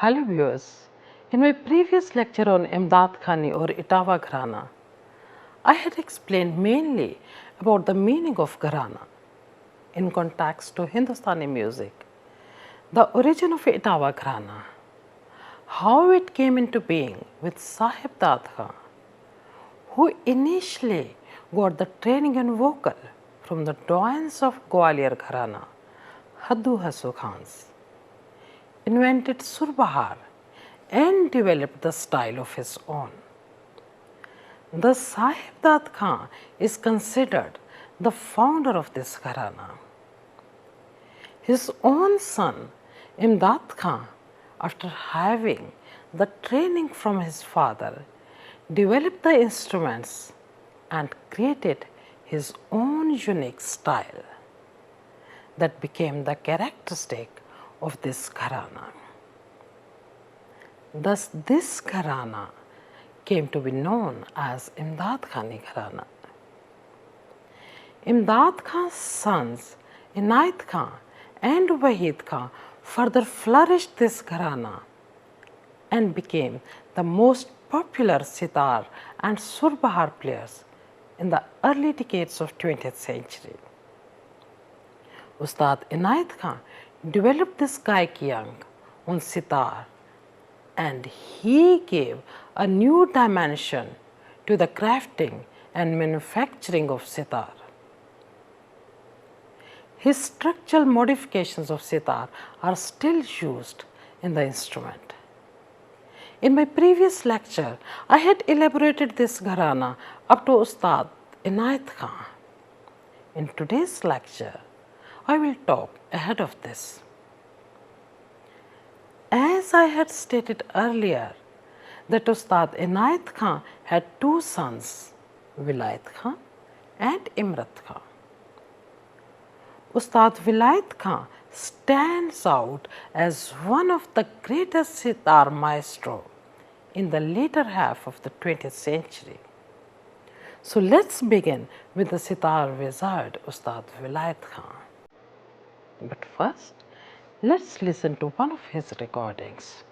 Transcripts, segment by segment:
Hello viewers, in my previous lecture on Imdadkhani or Etawah Gharana, I had explained mainly about the meaning of Gharana in context to Hindustani music, the origin of Etawah Gharana, how it came into being with Sahib Dad Khan, who initially got the training in vocal from the doyens of Gwalior Gharana, Haddu Hasu Khans, invented Surbahar and developed the style of his own. The Sahib Dad Khan is considered the founder of this Gharana. His own son Imdad Khan, after having the training from his father, developed the instruments and created his own unique style that became the characteristic of this Gharana. Thus, this Gharana came to be known as Imdadkhani Gharana. Imdad Khan's sons Inayat Khan and Wahid Khan further flourished this Gharana and became the most popular sitar and surbahar players in the early decades of 20th century. Ustad Inayat Khan developed this gaiki on sitar, and he gave a new dimension to the crafting and manufacturing of sitar. His structural modifications of sitar are still used in the instrument. In my previous lecture, I had elaborated this Gharana up to Ustad Inayat Khan. In today's lecture, I will talk ahead of this. As I had stated earlier, that Ustad Inayat Khan had two sons, Vilayat Khan and Imrat Khan. Ustad Vilayat Khan stands out as one of the greatest sitar maestro in the later half of the 20th century. So let's begin with the sitar wizard Ustad Vilayat Khan. But first, let's listen to one of his recordings.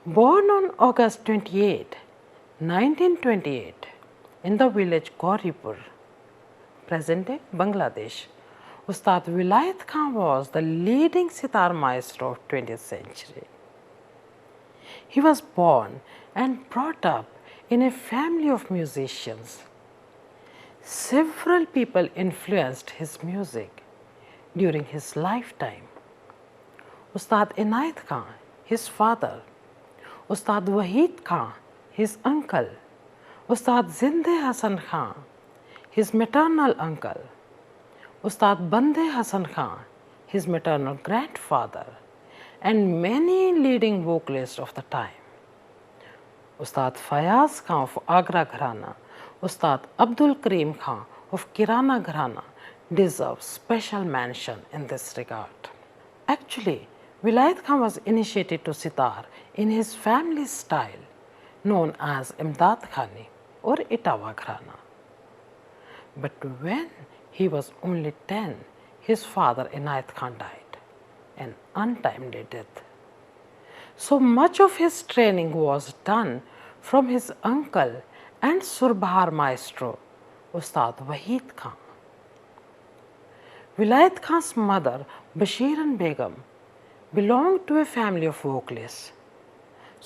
Born on August 28, 1928, in the village Gauripur, present-day Bangladesh, Ustad Vilayat Khan was the leading sitar maestro of 20th century. He was born and brought up in a family of musicians. Several people influenced his music during his lifetime. Ustad Inayat Khan, his father, Ustad Wahid Khan, his uncle, Ustad Zinde Hasan Khan, his maternal uncle, Ustad Bande Hasan Khan, his maternal grandfather, and many leading vocalists of the time. Ustad Fayaz Khan of Agra Gharana, Ustad Abdul Karim Khan of Kirana Gharana deserve special mention in this regard. Actually, Vilayat Khan was initiated to sitar in his family style known as Imdadkhani or Etawah Gharana. But when he was only 10, his father Inayat Khan died an untimely death. So much of his training was done from his uncle and Surbahar maestro, Ustad Vilayat Khan. Vilayat Khan's mother, Bashiran Begum, belonged to a family of vocalists.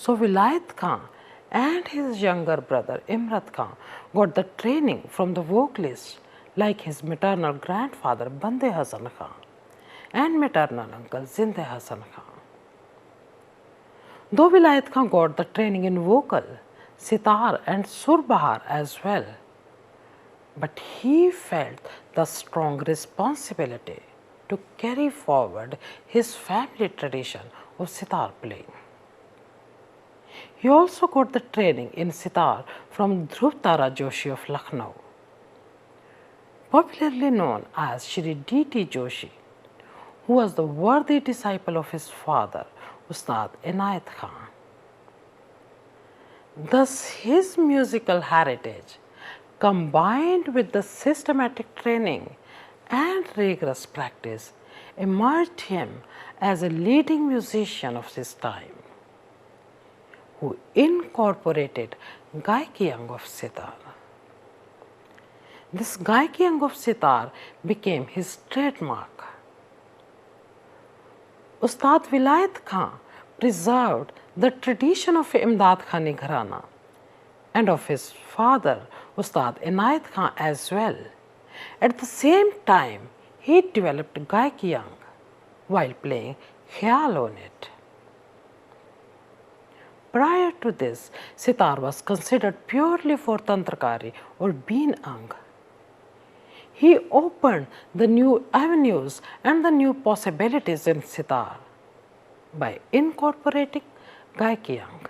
So Vilayat Khan and his younger brother Imrat Khan got the training from the vocalists like his maternal grandfather Bande Hasan Khan and maternal uncle Zinde Hasan Khan. Though Vilayat Khan got the training in vocal, sitar and surbahar as well, but he felt the strong responsibility to carry forward his family tradition of sitar playing. He also got the training in sitar from Dhruv Tara Joshi of Lucknow, popularly known as Shri D.T. Joshi, who was the worthy disciple of his father, Ustad Inayat Khan. Thus, his musical heritage, combined with the systematic training and rigorous practice, emerged him as a leading musician of his time, who incorporated Gaikiyang of sitar. This Gaikiyang of sitar became his trademark. Ustad Vilayat Khan preserved the tradition of Imdadkhani Gharana and of his father Ustad Inayat Khan as well. At the same time, he developed Gaikiyang while playing Khyal on it. Prior to this, sitar was considered purely for Tantrakari or Been Ang. He opened the new avenues and the new possibilities in sitar by incorporating Gaikiyang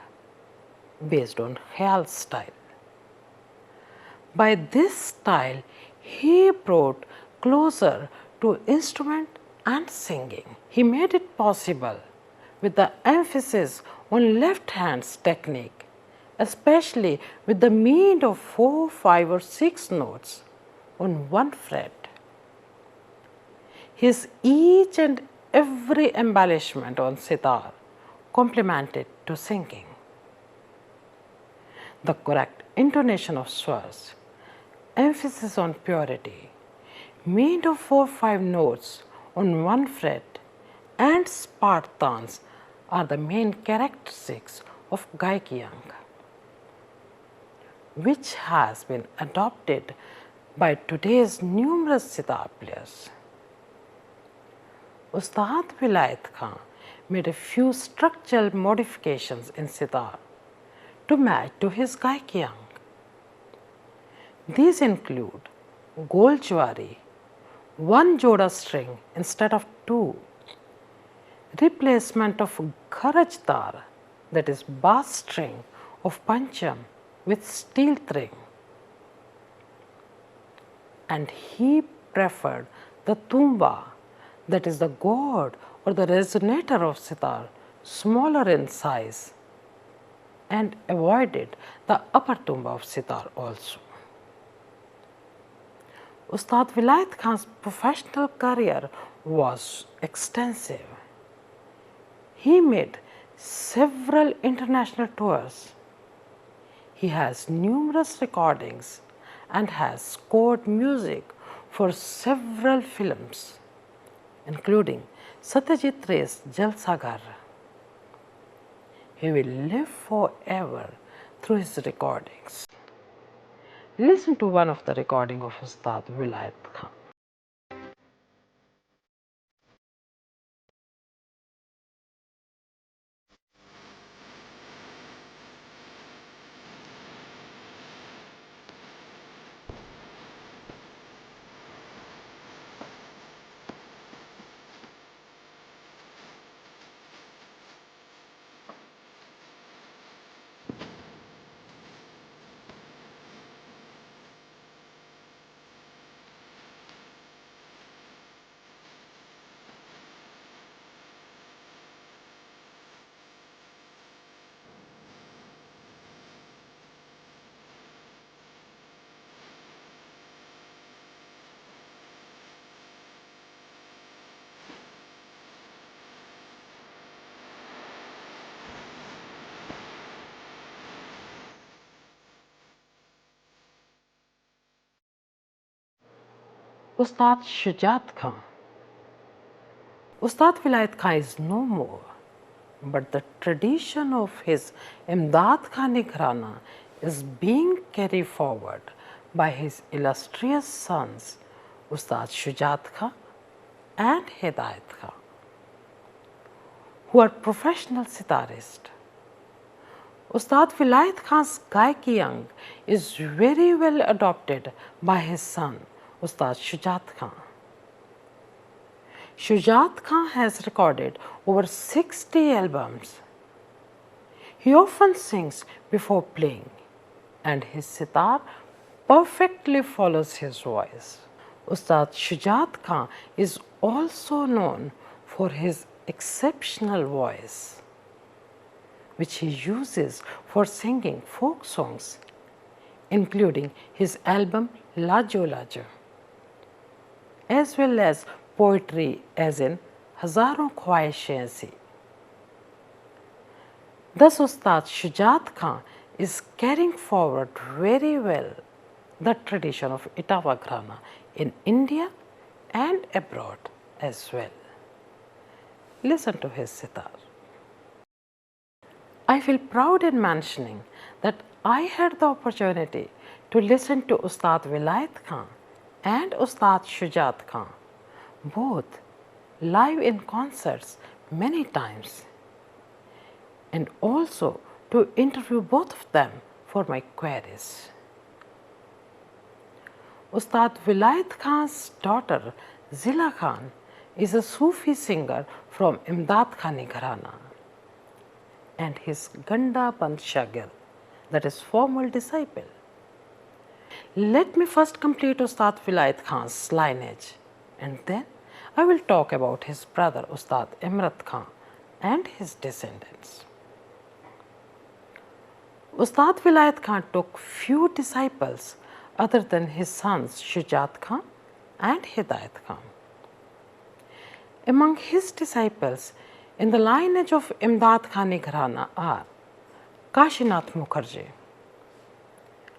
based on Khyal style. By this style, he brought closer to instrument and singing. He made it possible with the emphasis on left hand's technique, especially with the mean of 4, 5 or 6 notes on one fret. His each and every embellishment on sitar complemented to singing. The correct intonation of swars, emphasis on purity, mean of 4, 5 notes on one fret and spartans are the main characteristics of Gaikiyang, which has been adopted by today's numerous sitar players. Ustad Vilayat Khan made a few structural modifications in sitar to match to his Gaikiyang. These include Gol Jwari, 1 joda string instead of 2, replacement of Gharaj tar, that is bass string of Pancham with steel string, and he preferred the tumba, that is the gourd or the resonator of sitar, smaller in size, and avoided the upper tumba of sitar also. Ustad Vilayat Khan's professional career was extensive. He made several international tours. He has numerous recordings and has scored music for several films, including Satyajit Ray's Jalsaghar. He will live forever through his recordings. Listen to one of the recordings of Ustad Vilayat Khan. Ustad Shujat Khan. Ustad Vilayat Khan is no more, but the tradition of his Imdadkhani Gharana is being carried forward by his illustrious sons Ustad Shujat Khan and Hidayat Khan, who are professional sitarists. Ustad Vilayat Khan's Gaiki Ang is very well adopted by his son Ustad Shujat Khan. Shujat Khan has recorded over 60 albums. He often sings before playing, and his sitar perfectly follows his voice. Ustad Shujat Khan is also known for his exceptional voice, which he uses for singing folk songs, including his album Lajo Lajo, as well as poetry as in Hazaron Khwaishein Aisi. Thus, Ustad Shujat Khan is carrying forward very well the tradition of Etawah Gharana in India and abroad as well. Listen to his sitar. I feel proud in mentioning that I had the opportunity to listen to Ustad Vilayat Khan and Ustad Shujat Khan, both live in concerts many times, and also to interview both of them for my queries. Ustad Vilayat Khan's daughter Zila Khan is a Sufi singer from Imdadkhani Gharana, and his Ganda Band Shagir, that is formal disciple. Let me first complete Ustad Vilayat Khan's lineage, and then I will talk about his brother Ustad Imrat Khan and his descendants. Ustad Vilayat Khan took few disciples other than his sons Shujat Khan and Hidayat Khan. Among his disciples in the lineage of Imdadkhani Gharana are Kashinath Mukherjee,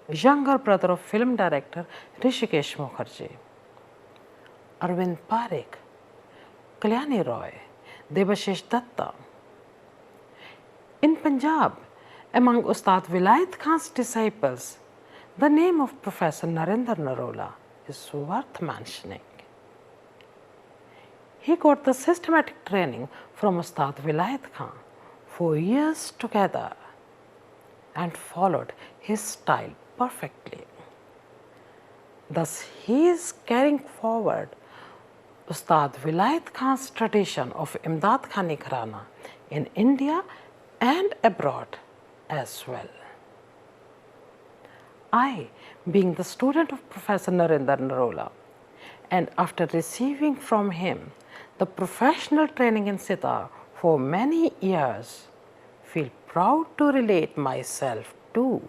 younger brother of film director Rishikesh Mukherjee, Arvind Parekh, Kalyani Roy, Debashish Datta. In Punjab, among Ustad Vilayat Khan's disciples, the name of Professor Narendra Narola is worth mentioning. He got the systematic training from Ustad Vilayat Khan for years together and followed his style perfectly. Thus, he is carrying forward Ustad Vilayat Khan's tradition of Imdadkhani Gharana in India and abroad as well. I, being the student of Professor Narendra Narola, and after receiving from him the professional training in sitar for many years, feel proud to relate myself too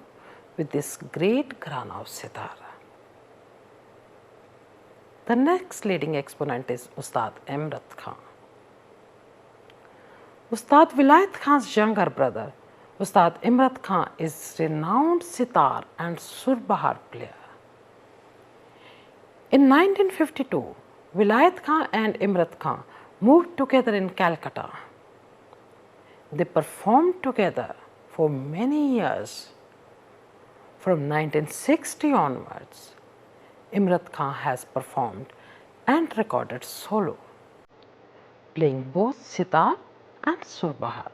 with this great Gharana of sitar. The next leading exponent is Ustad Imrat Khan. Ustad Vilayat Khan's younger brother, Ustad Imrat Khan, is renowned sitar and surbahar player. In 1952, Vilayat Khan and Imrat Khan moved together in Calcutta. They performed together for many years. From 1960 onwards, Imrat Khan has performed and recorded solo, playing both sitar and surbahar.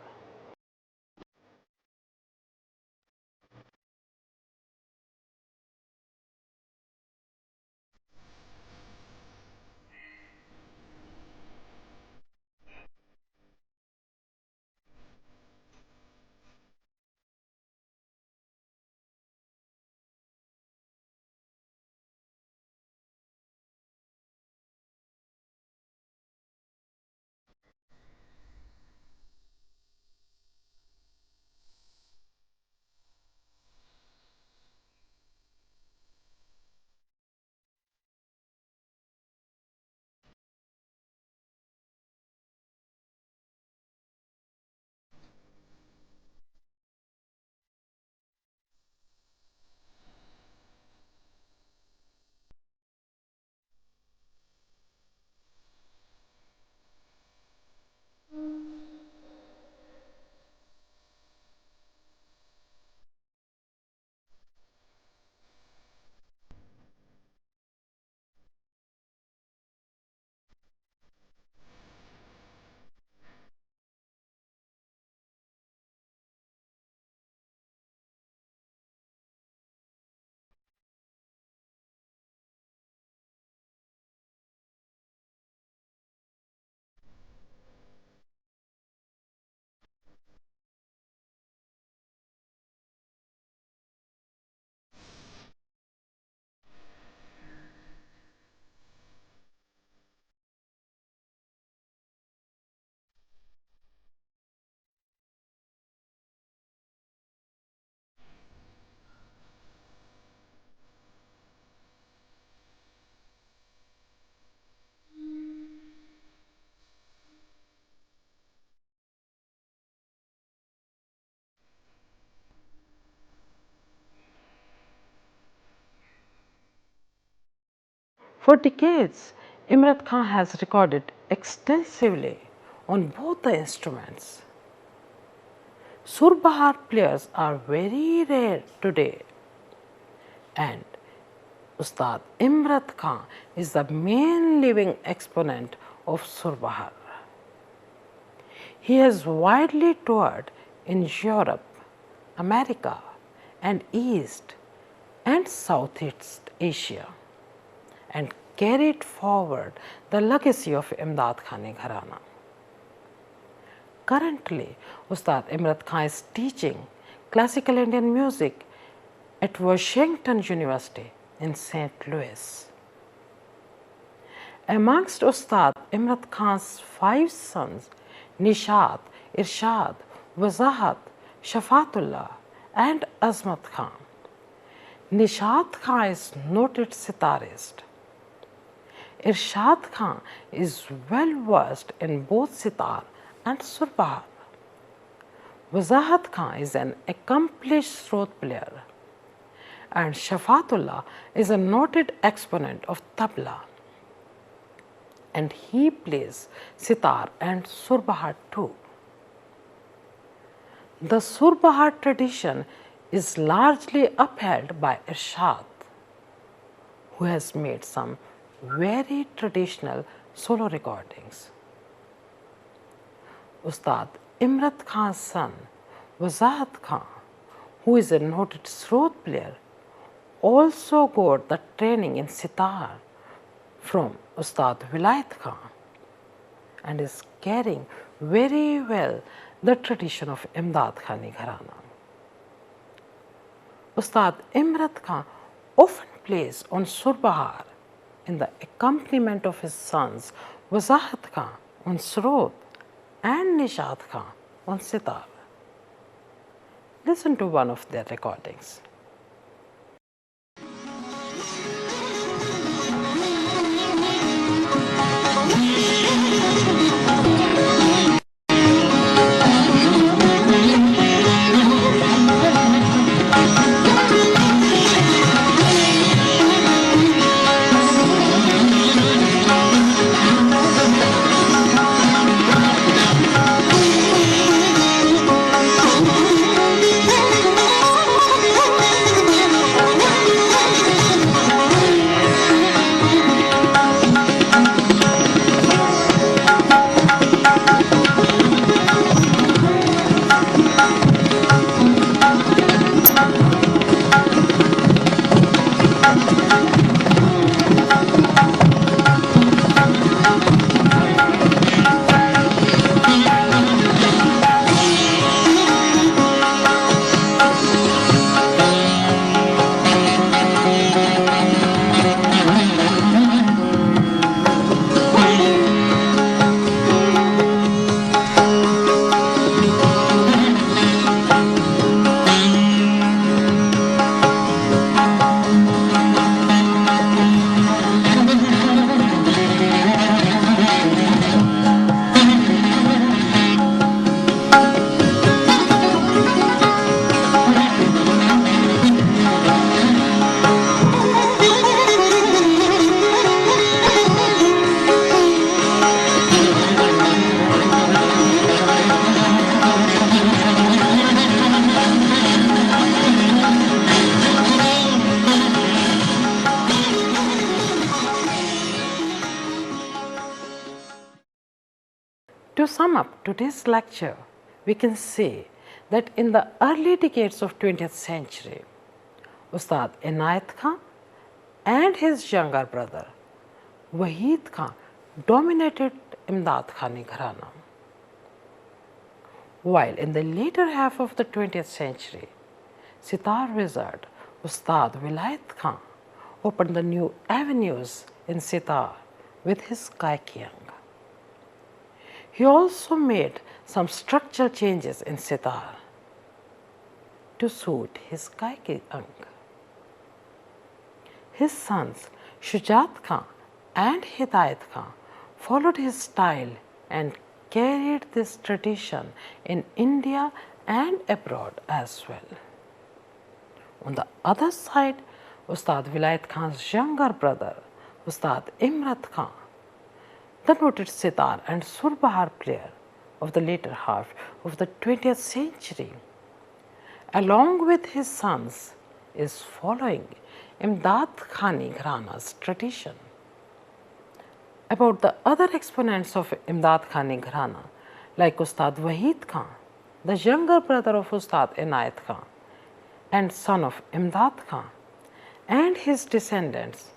For decades, Imrat Khan has recorded extensively on both the instruments. Surbahar players are very rare today, and Ustad Imrat Khan is the main living exponent of Surbahar. He has widely toured in Europe, America, and East and Southeast Asia, and carried forward the legacy of Imdadkhani Gharana. Currently, Ustad Imrat Khan is teaching classical Indian music at Washington University in St. Louis. Amongst Ustad Imrat Khan's 5 sons, Nishat, Irshad, Wazahat, Shafatullah, and Azmat Khan, Nishat Khan is noted sitarist. Irshad Khan is well versed in both sitar and surbahar. Wazahat Khan is an accomplished srot player, and Shafatullah is a noted exponent of tabla, and he plays sitar and surbahar too. The surbahar tradition is largely upheld by Irshad, who has made some very traditional solo recordings. Ustad Imrat Khan's son, Wazahat Khan, who is a noted srot player, also got the training in sitar from Ustad Vilayat Khan and is carrying very well the tradition of Imdadkhani Gharana. Ustad Imrat Khan often plays on surbahar in the accompaniment of his sons Wazahat Khan on srot and Nishat Khan on sitar. Listen to one of their recordings. To sum up today's lecture, we can say that in the early decades of 20th century, Ustad Inayat Khan and his younger brother Wahid Khan dominated Imdadkhani Gharana. While in the later half of the 20th century, sitar wizard Ustad Vilayat Khan opened the new avenues in sitar with his Kaikyang. He also made some structural changes in sitar to suit his Kaikyang. His sons Shujat Khan and Hidayat Khan followed his style and carried this tradition in India and abroad as well. On the other side, Ustad Vilayat Khan's younger brother Ustad Imrat Khan, the noted sitar and surbahar player of the later half of the 20th century, along with his sons, is following Imdadkhani Gharana's tradition. About the other exponents of Imdadkhani Gharana, like Ustad Vilayat Khan, the younger brother of Ustad Vilayat Khan and son of Imdad Khan, and his descendants,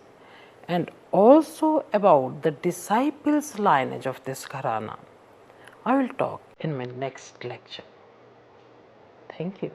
and also about the disciples' lineage of this Gharana, I will talk in my next lecture. Thank you.